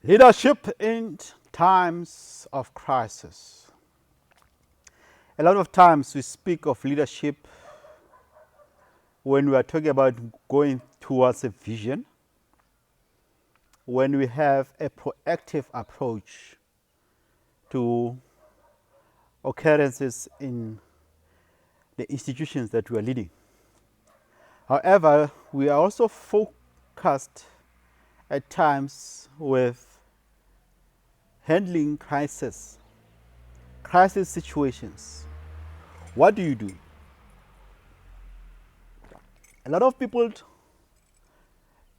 Leadership in times of crisis. A lot of times we speak of leadership when we are talking about going towards a vision, when we have a proactive approach to occurrences in the institutions that we are leading. However, we are also focused at times with handling crisis situations. What do you do? A lot of people,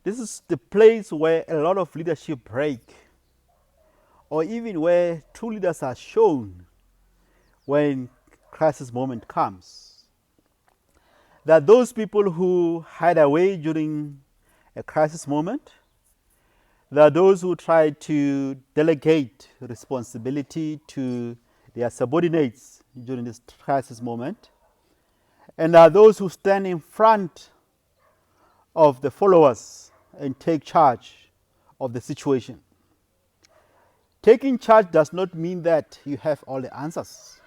this is the place where a lot of leadership break, or even where true leaders are shown when crisis moment comes. That those people who hide away during a crisis moment, there are those who try to delegate responsibility to their subordinates during this crisis moment. And there are those who stand in front of the followers and take charge of the situation. Taking charge does not mean that you have all the answers.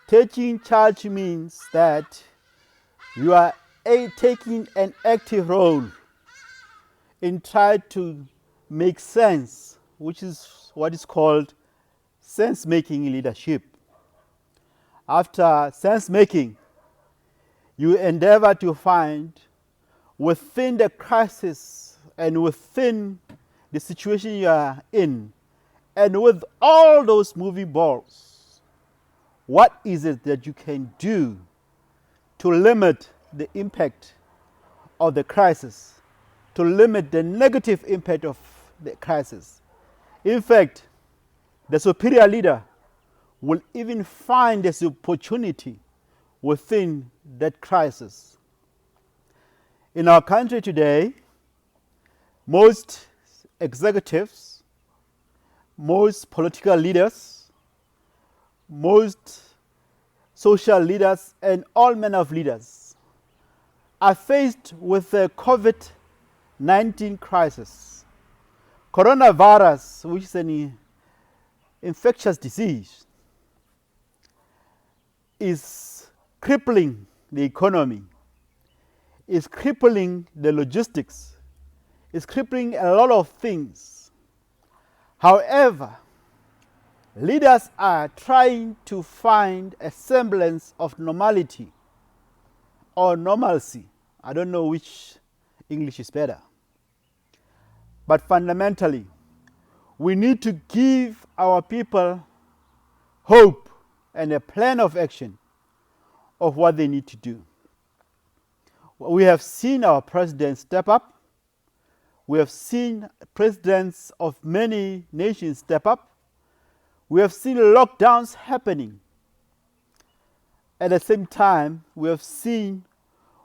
Taking charge means that you are taking an active role in trying to make sense, which is what is called sense-making leadership. After sense-making, you endeavor to find within the crisis and within the situation you are in, and with all those moving balls, what is it that you can do to limit the impact of the crisis, to limit the negative impact of the crisis? In fact, the superior leader will even find this opportunity within that crisis. In our country today, most executives, most political leaders, most social leaders, and all manner of leaders are faced with the COVID-19 crisis. Coronavirus, which is an infectious disease, is crippling the economy, is crippling the logistics, is crippling a lot of things. However, leaders are trying to find a semblance of normality or normalcy. I don't know which English is better. But fundamentally, we need to give our people hope and a plan of action of what they need to do. We have seen our president step up. We have seen presidents of many nations step up. We have seen lockdowns happening. At the same time, we have seen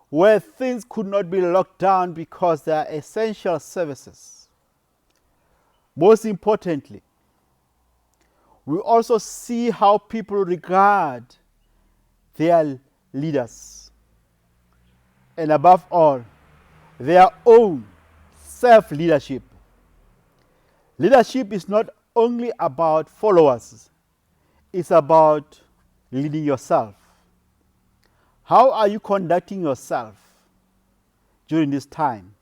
where things could not be locked down because they are essential services. Most importantly, we also see how people regard their leaders, and above all, their own self-leadership. Leadership is not only about followers, it's about leading yourself. How are you conducting yourself during this time?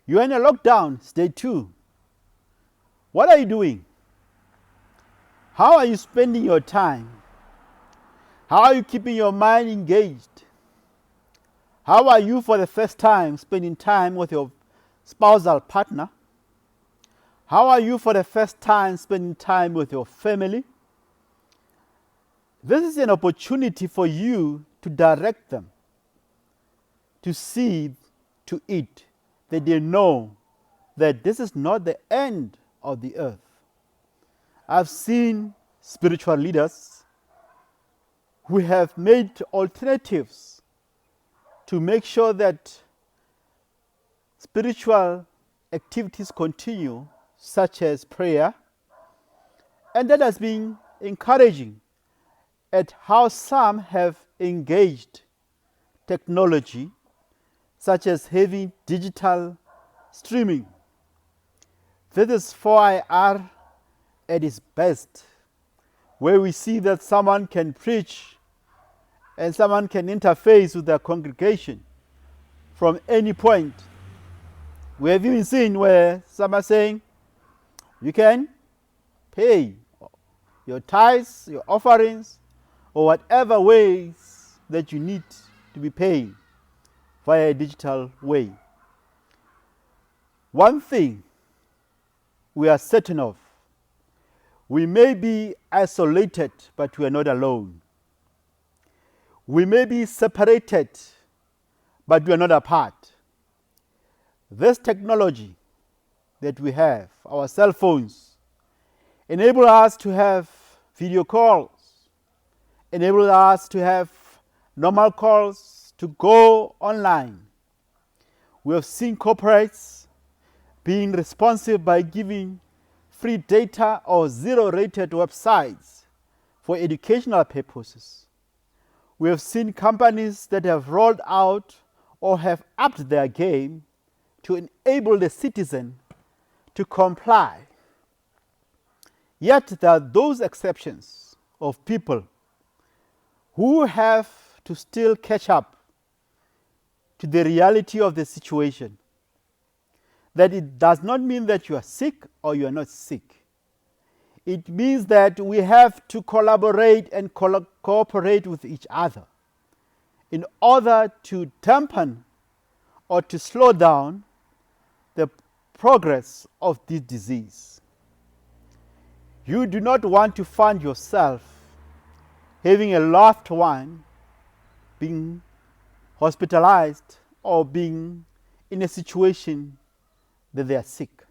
You are in a lockdown, stage 2. What are you doing? How are you spending your time? How are you keeping your mind engaged? How are you, for the first time, spending time with your spousal partner? How are you, for the first time, spending time with your family? This is an opportunity for you to direct them, to see to it that they know that this is not the end of the earth. I've seen spiritual leaders who have made alternatives to make sure that spiritual activities continue, such as prayer, and that has been encouraging at how some have engaged technology, such as having digital streaming. This is 4IR at its best, where we see that someone can preach and someone can interface with their congregation from any point. We have even seen where some are saying, you can pay your tithes, your offerings, or whatever ways that you need to be paying via a digital way. One thing we are certain of, we may be isolated, but we are not alone. We may be separated, but we are not apart. This technology that we have, our cell phones, enable us to have video calls, enable us to have normal calls, to go online. We have seen corporates being responsive by giving free data or zero-rated websites for educational purposes. We have seen companies that have rolled out or have upped their game to enable the citizen to comply. Yet there are those exceptions of people who have to still catch up to the reality of the situation. That it does not mean that you are sick or you are not sick. It means that we have to collaborate and cooperate with each other in order to dampen or to slow down the progress of this disease. You do not want to find yourself having a loved one being hospitalized or being in a situation that they are sick.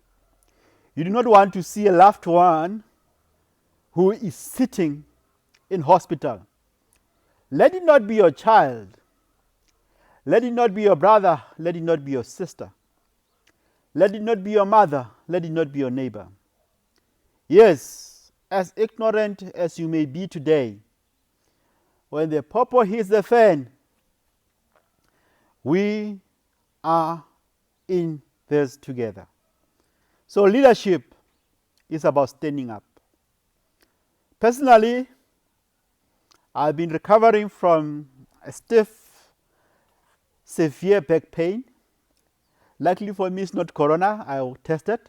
You do not want to see a loved one who is sitting in hospital. Let it not be your child. Let it not be your brother. Let it not be your sister. Let it not be your mother. Let it not be your neighbor. Yes, as ignorant as you may be today, when the popo hits the fan, we are in this together. So leadership is about standing up. Personally, I've been recovering from a stiff, severe back pain. Luckily for me, it's not corona. I tested.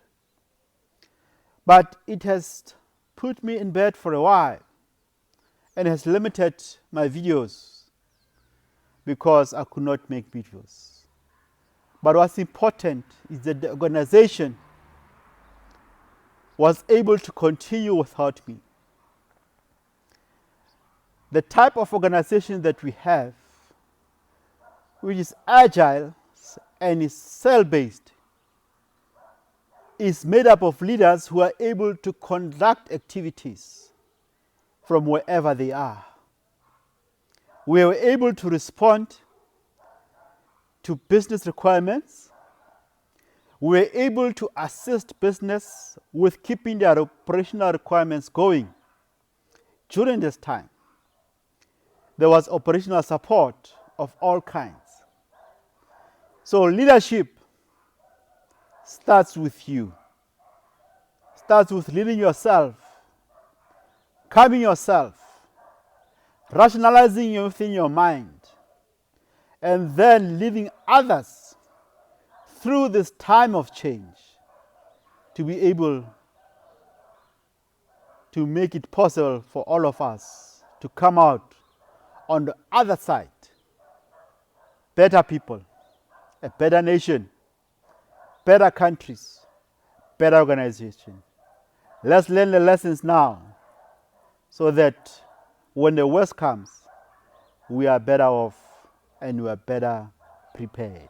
But it has put me in bed for a while and has limited my videos because I could not make videos. But what's important is that the organization was able to continue without me. The type of organization that we have, which is agile and is cell-based, is made up of leaders who are able to conduct activities from wherever they are. We were able to respond to business requirements. We were able to assist business with keeping their operational requirements going. During this time, there was operational support of all kinds. So leadership starts with you. Starts with leading yourself, calming yourself, rationalizing within your mind, and then leading others through this time of change to be able to make it possible for all of us to come out on the other side, better people, a better nation, better countries, better organization. Let's learn the lessons now so that when the worst comes, we are better off and we are better prepared.